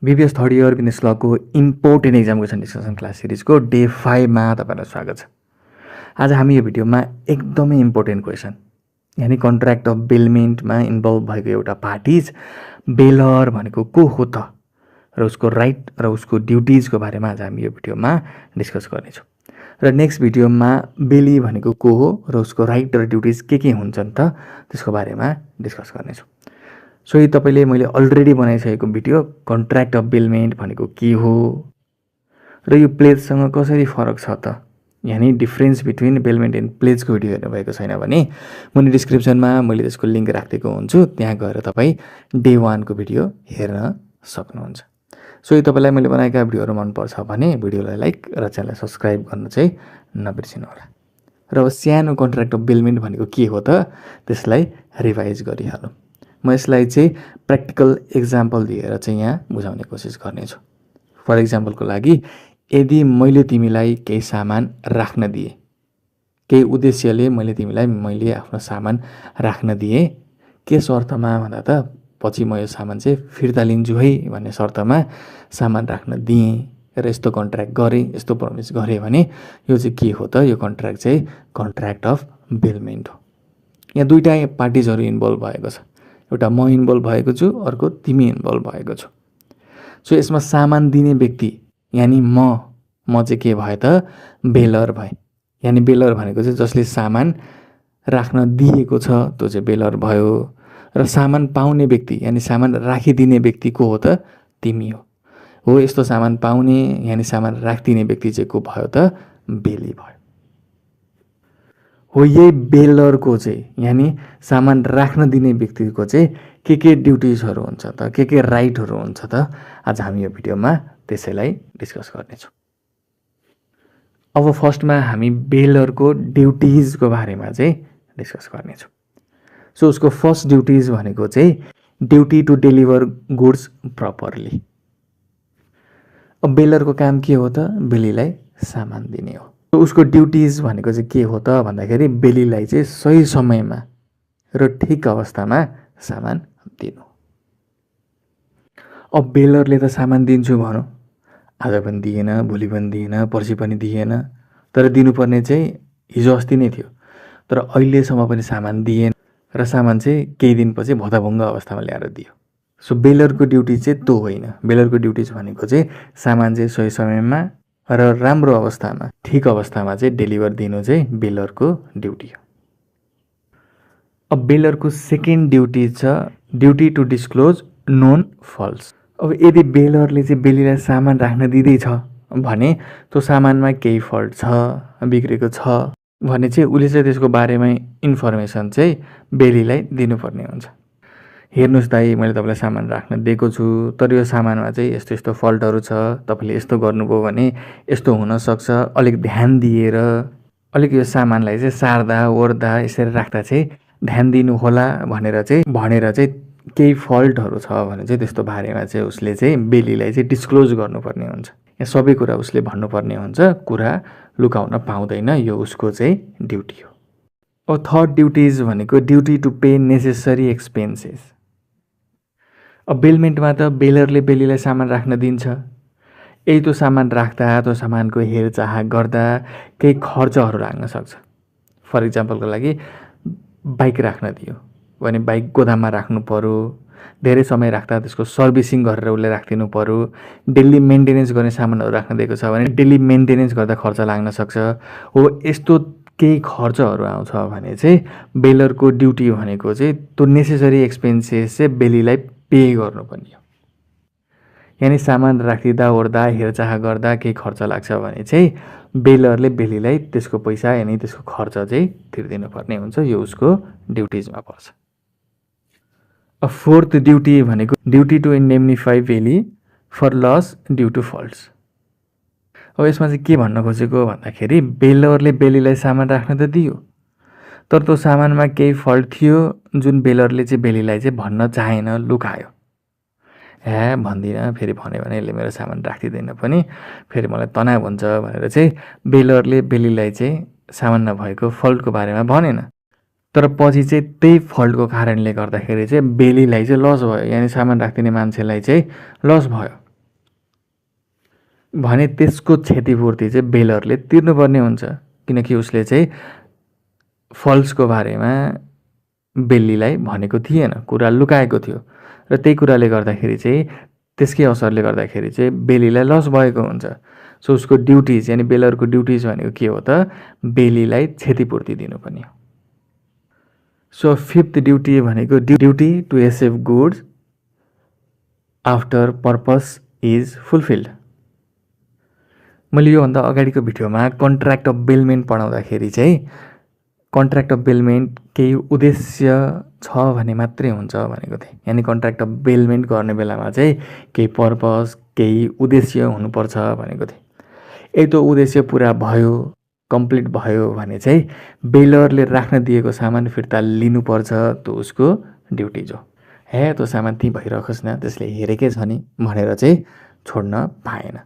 BBS third year business लको important exam question discussion class सिरिजको day 5 मा तपाईहरुलाई स्वागत छ। आज हामी यो भिडियोमा एकदमै इम्पोर्टेन्ट क्वेसन यानी कन्ट्र्याक्ट अफ बेलमेन्टमा इन्भल्भ भएको एउटा पार्टिज बेलर भनेको को हो त र उसको राइट र उसको ड्युटिजको बारेमा आज हामी यो भिडियोमा डिस्कस गर्नेछौँ। र नेक्स्ट भिडियोमा बेली भनेको को हो र उसको राइट र ड्युटिज के हुन्छन् त त्यसको बारेमा डिस्कस गर्नेछौँ। सो यो तपाईले मैले अलरेडी बनाइसकेको भिडियो कन्ट्र्याक्ट अफ बेलमेन्ट भनेको के हो र यो प्लेजसँग कसरी फरक छ त यानी डिफरेन्स बिट्विन बेलमेन्ट एन्ड प्लेजको भिडियो हेर्नु भएको छैन भने मैले डिस्क्रिप्सनमा मैले त्यसको लिङ्क राखिदिएको हुन्छु, त्यहाँ गएर तपाईँ डे 1 को भिडियो हेर्न सक्नुहुन्छ। सो यो तपाईलाई मैले बनाएका भिडियोहरू मनपर्छ भने भिडियोलाई लाइक र च्यानललाई सब्स्क्राइब गर्न चाहिँ नबिर्सिनु होला। र अब सानो कन्ट्र्याक्ट अफ बेलमेन्ट भनेको के हो त त्यसलाई रिभाइज गरिहालौँ। म यसलाई चाहिँ प्र्याक्टिकल एक्जाम्पल दिएर चाहिँ यहाँ बुझाउने कोसिस गर्नेछु। फर एक्जाम्पलको लागि यदि मैले तिमीलाई केही सामान राख्न दिएँ, केही उद्देश्यले मैले आफ्नो सामान राख्न दिएँ, के शर्तमा भन्दा त पछि म यो सामान चाहिँ फिर्ता लिन्छु है भन्ने शर्तमा सामान राख्न दिएँ र यस्तो कन्ट्र्याक्ट गरेँ, यस्तो प्रमिस गरेँ भने यो चाहिँ के हो त? यो कन्ट्र्याक्ट चाहिँ कन्ट्र्याक्ट अफ बेलमेन्ट हो। यहाँ दुईटा पार्टिजहरू इन्भल्भ भएको छ, एउटा म इन्भल्भ भएको छु, अर्को तिमी इन्भल्भ भएको छु। सो यसमा सामान दिने व्यक्ति यानी म चाहिँ के भयो त? बेलर भए। यानी बेलर भनेको चाहिँ जसले सामान राख्न दिएको छ त्यो चाहिँ बेलर भयो र सामान पाउने व्यक्ति यानी सामान राखिदिने व्यक्ति को हो त? तिमी हो। यस्तो सामान पाउने यानी सामान राखिदिने व्यक्ति चाहिँ को भयो त? बेली भयो। हो यही बेलरको चाहिँ यानी सामान राख्न दिने व्यक्तिको चाहिँ के ड्युटिजहरू हुन्छ त, के राइटहरू हुन्छ त? आज हामी यो भिडियोमा त्यसैलाई डिस्कस गर्नेछौँ। अब फर्स्टमा हामी बेलरको ड्युटिजको बारेमा चाहिँ डिस्कस गर्नेछौँ। सो उसको फर्स्ट ड्युटिज भनेको चाहिँ duty to deliver goods properly. अब बेलरको काम के हो त? बेलीलाई सामान दिने हो। उसको ड्युटिज भनेको चाहिँ के हो त भन्दाखेरि बेलीलाई चाहिँ सही समयमा र ठिक अवस्थामा सामान दिनु। अब बेलरले त सामान दिन्छु भनौँ, आज पनि दिएन, भोलि पनि दिएन, पर्सि पनि दिएन, तर दिनुपर्ने चाहिँ हिजो अस्ति नै थियो, तर अहिलेसम्म पनि सामान दिएन र सामान चाहिँ केही दिनपछि भताभुङ्ग अवस्थामा ल्याएर दियो। सो बेलरको ड्युटी चाहिँ त्यो होइन। बेलरको ड्युटिज भनेको चाहिँ सामान चाहिँ सही समयमा र राम्रो अवस्थामा, ठिक अवस्थामा चाहिँ डेलिभर दिनु चाहिँ बेलरको ड्युटी हो। अब बेलरको सेकेन्ड ड्युटी छ duty to disclose known faults. अब यदि बेलरले चाहिँ बेलीलाई सामान राख्न दिँदैछ भने त्यो सामानमा केही फल्ट छ, बिग्रेको छ भने चाहिँ उसले चाहिँ त्यसको बारेमा इन्फर्मेसन चाहिँ बेलीलाई दिनुपर्ने हुन्छ। हेर्नुहोस् दाइ, मैले तपाईँलाई सामान राख्न दिएको छु, तर यो सामानमा चाहिँ यस्तो यस्तो फल्टहरू छ, तपाईँले यस्तो गर्नुभयो भने यस्तो हुनसक्छ, अलिक ध्यान दिएर अलिक यो सामानलाई चाहिँ सार्दा ओर्दा यसरी राख्दा चाहिँ ध्यान दिनु होला भनेर चाहिँ केही फल्टहरू छ भने चाहिँ त्यस्तो बारेमा चाहिँ उसले चाहिँ बेलीलाई चाहिँ डिस्क्लोज गर्नुपर्ने हुन्छ। यहाँ सबै कुरा उसले भन्नुपर्ने हुन्छ, कुरा लुकाउन पाउँदैन, यो उसको चाहिँ ड्युटी हो। अब थर्ड ड्युटिज भनेको duty to pay necessary expenses. अब बेलमेन्टमा त बेलरले बेलीलाई सामान राख्न दिन्छ, यही त्यो सामान राख्दा त्यो सामानको हेरचाह गर्दा केही खर्चहरू लाग्न सक्छ। फर इक्जाम्पलको लागि बाइक राख्न दियो भने बाइक गोदाममा राख्नु पर्यो, धेरै समय राख्दा त्यसको सर्भिसिङ गरेर उसले राखिदिनु पर्यो। डेली मेन्टेनेन्स गर्ने सामानहरू राख्न दिएको छ भने डेली मेन्टेनेन्स गर्दा खर्च लाग्न सक्छ। हो यस्तो केही खर्चहरू आउँछ भने चाहिँ बेलरको ड्युटी भनेको चाहिँ त्यो नेसेसरी एक्सपेन्सेस चाहिँ बेलीलाई पे गर्नुपर्ने हो। यानी सामान राखिदिँदा ओर्दा हेरचाह गर्दा केही खर्च लाग्छ भने चाहिँ बेलरले बेलीलाई त्यसको पैसा यानी त्यसको खर्च चाहिँ तिर्दिनु पर्ने हुन्छ, यो उसको ड्युटिजमा पर्छ। अब फोर्थ ड्युटी भनेको duty to indemnify bailee for loss due to faults. अब यसमा चाहिँ के भन्न खोजेको भन्दाखेरि बेलरले बेलीलाई सामान राख्न त दियो, तर त्यो सामानमा केही फल्ट थियो जुन बेलरले चाहिँ बेलीलाई चाहिँ भन्न चाहेन, लुकायो। भन्दिनँ, फेरि भन्यो भने यसले मेरो सामान राखिदिँदैन पनि, फेरि मलाई तनाव हुन्छ भनेर चाहिँ बेलरले बेलीलाई चाहिँ सामान नभएको फल्टको बारेमा भनेन, तर पछि चाहिँ त्यही फल्टको कारणले गर्दाखेरि चाहिँ बेलीलाई चाहिँ लस भयो, यानी सामान राखिदिने मान्छेलाई चाहिँ लस भयो। भने त्यसको क्षतिपूर्ति चाहिँ बेलरले तिर्नुपर्ने हुन्छ, किनकि उसले चाहिँ फल्सको बारेमा बेलीलाई भनेको थिएन, कुरा लुकाएको थियो र त्यही कुराले गर्दाखेरि चाहिँ त्यसकै असरले गर्दाखेरि चाहिँ बेलीलाई लस भएको हुन्छ। सो उसको ड्युटिज यानि बेलरको ड्युटिज भनेको के हो त, बेलीलाई क्षतिपूर्ति दिनुपर्ने हो। सो फिफ्थ ड्युटी भनेको ड्युटी टु एसेभ goods after purpose is fulfilled. मैले योभन्दा अगाडिको भिडियोमा कन्ट्र्याक्ट अफ बेलमेन्ट पढाउँदाखेरि चाहिँ कन्ट्र्याक्ट अफ बेलमेन्ट केही उद्देश्य छ भने मात्रै हुन्छ भनेको थिएँ। यानि कन्ट्र्याक्ट अफ बेलमेन्ट गर्ने बेलामा चाहिँ केही पर्पस, केही उद्देश्य हुनुपर्छ भनेको थिएँ। यदि त्यो उद्देश्य पुरा भयो, कम्प्लिट भयो भने चाहिँ बेलरले राख्न दिएको सामान फिर्ता लिनुपर्छ, त्यो उसको ड्युटिज हो। हे त्यो सामान त्यहीँ भइरहोस् न, त्यसले हेरेकै छ नि भनेर चाहिँ छोड्न पाएन।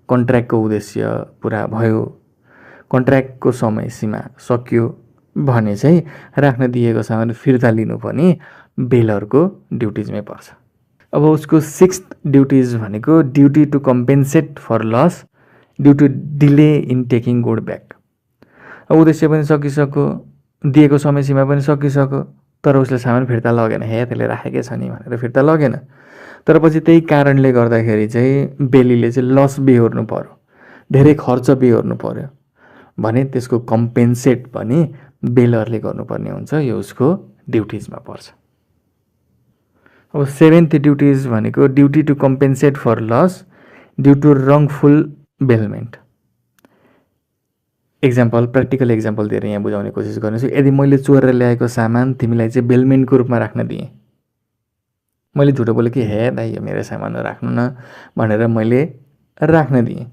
कन्ट्र्याक्टको उद्देश्य पुरा भयो, कन्ट्र्याक्टको समय सीमा सकियो भने चाहिँ राख्न दिएको सामान फिर्ता लिनु पनि बेलरको ड्युटिजमै पर्छ। अब उसको सिक्स्थ ड्युटिज भनेको duty to compensate for loss due to delay in taking good back. अब उद्देश्य पनि सकिसक्यो, दिएको समय सीमा पनि सकिसक्यो, तर उसले सामान फिर्ता लगेन। हे त्यसले राखेकै छ नि भनेर फिर्ता लगेन। तर पछि त्यही कारणले गर्दाखेरि चाहिँ बेलीले चाहिँ लस बिहोर्नु पर्यो, धेरै खर्च बिहोर्नु पर्यो भने त्यसको कम्पेन्सेट पनि बेलरले गर्नुपर्ने हुन्छ। यो उसको ड्युटिजमा पर्छ। अब सेभेन्थ ड्युटिज भनेको duty to compensate for loss due to wrongful bailment. Example, practical example दिएर यहाँ बुझाउने कोसिस गर्नेछु। यदि मैले चोरेर ल्याएको सामान तिमीलाई चाहिँ बेलमेन्टको रूपमा राख्न दिएँ, मैले झुटो बोलेँ कि हे दाइ यो मेरो सामान राख्नु न भनेर मैले राख्न दिएँ,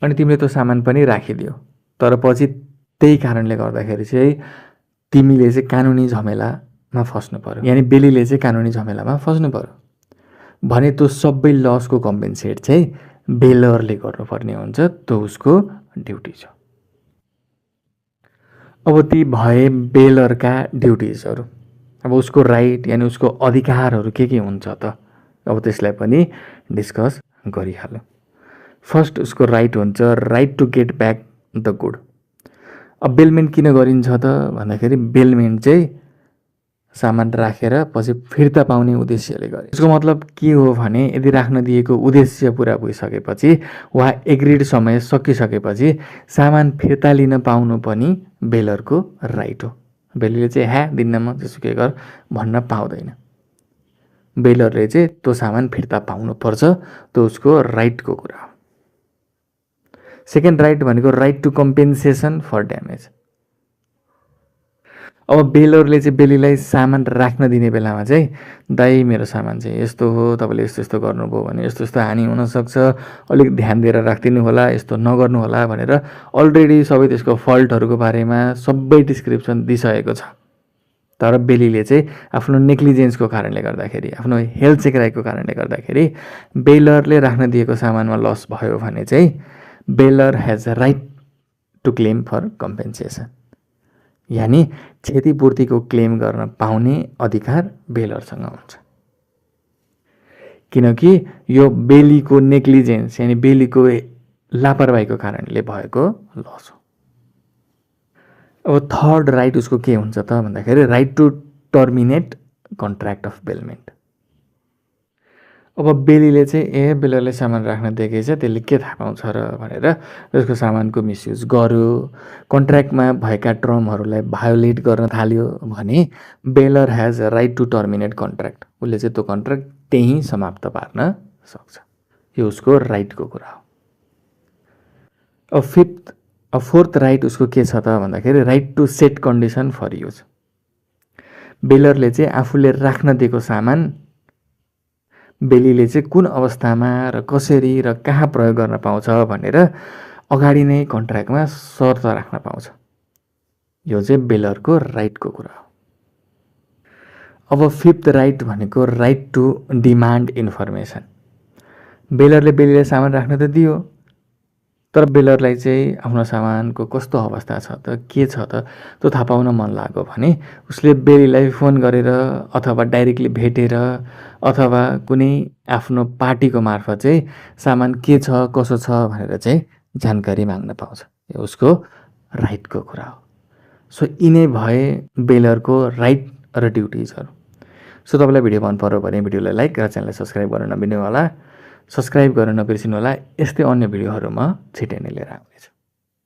अनि तिमीले त्यो सामान पनि राखिदियो, तर पछि त्यही कारणले गर्दाखेरि चाहिँ तिमीले चाहिँ कानुनी झमेलामा फस्नु पर्यो, यानि बेलीले चाहिँ कानुनी झमेलामा फस्नु पर्यो भने त्यो सबै लसको कम्पेन्सेट चाहिँ बेलरले गर्नुपर्ने हुन्छ। त्यो उसको ड्युटिज हो। अब ती भए बेलरका ड्युटिजहरू। अब उसको राइट यानि उसको अधिकारहरू के हुन्छ त, अब त्यसलाई पनि डिस्कस गरिहाल्यो। फर्स्ट उसको राइट हुन्छ right to get back the good. अब बेलमेन्ट किन गरिन्छ त भन्दाखेरि बेलमेन्ट चाहिँ सामान राखेर पछि फिर्ता पाउने उद्देश्यले गरे। यसको मतलब के हो भने यदि राख्न दिएको उद्देश्य पुरा भइसकेपछि वा एग्रिड समय सकिसकेपछि सामान फिर्ता लिन पाउनु पनि बेलरको राइट हो। बेलीले चाहिँ ह्या दिन्नमा जसुकै गर भन्न पाउँदैन। बेलरले चाहिँ त्यो सामान फिर्ता पाउनुपर्छ, त्यो उसको राइटको कुरा हो। सेकेन्ड राइट भनेको right to compensation for damage. अब बेलरले चाहिँ बेलीलाई सामान राख्न दिने बेलामा चाहिँ दाइ मेरो सामान चाहिँ यस्तो हो, तपाईँले यस्तो यस्तो गर्नुभयो भने यस्तो यस्तो हानि हुनसक्छ, अलिक ध्यान दिएर राखिदिनु होला, यस्तो नगर्नु होला भनेर अलरेडी सबै त्यसको फल्टहरूको बारेमा सबै डिस्क्रिप्सन दिइसकेको छ। तर बेलीले चाहिँ आफ्नो नेग्लिजेन्सको कारणले गर्दाखेरि, आफ्नो हेल्थ चेकराइको कारणले गर्दाखेरि बेलरले राख्न दिएको सामानमा लस भयो भने चाहिँ bailor has a right to claim for compensation, यानि क्षतिपूर्तिको क्लेम गर्न पाउने अधिकार बेलरसँग हुन्छ, किनकि यो बेलीको नेग्लिजेन्स यानि बेलीको लापरवाहीको कारणले भएको लस हो। अब थर्ड राइट उसको के हुन्छ त भन्दाखेरि right to terminate contract of bailment. अब बेलीले चाहिँ बेलरले सामान राख्न दिएकै छ, त्यसले के थाहा पाउँछ र भनेर त्यसको सामानको मिसयुज गर्यो, कन्ट्र्याक्टमा भएका टर्महरूलाई भायोलेट गर्न थाल्यो भने bailor has a right to terminate contract. उसले चाहिँ त्यो कन्ट्र्याक्ट त्यहीँ समाप्त पार्न सक्छ। यो उसको राइटको कुरा हो। अब फोर्थ राइट उसको के छ त भन्दाखेरि right to set condition for use. बेलरले चाहिँ आफूले राख्न दिएको सामान बेलीले चाहिँ कुन अवस्थामा र कसरी र कहाँ प्रयोग गर्न पाउँछ भनेर अगाडि नै कन्ट्र्याक्टमा शर्त राख्न पाउँछ। यो चाहिँ बेलरको राइटको कुरा हो। अब फिफ्थ राइट भनेको राइट टु डिमान्ड इन्फर्मेसन। बेलरले बेलीलाई सामान राख्न त दियो, तर बेलरलाई चाहिँ आफ्नो सामानको कस्तो अवस्था छ त, के छ त, त्यो थाहा पाउन मन लाग्यो भने उसले बेलीलाई फोन गरेर अथवा डाइरेक्टली भेटेर अथवा कुनै आफ्नो पार्टीको मार्फत चाहिँ सामान के छ कसो छ भनेर चाहिँ जानकारी माग्न पाउँछ। यो उसको राइटको कुरा हो। सो यिनै भए बेलरको राइट र ड्युटिजहरू। सो तपाईँलाई भिडियो मन पर्यो भने भिडियोलाई लाइक र च्यानललाई सब्सक्राइब गर्न नबिर्नु होला। सब्सक्राइब गर्न नबिर्सिनु होला। यस्तै अन्य भिडियोहरू म छिटै नै लिएर आउनेछु।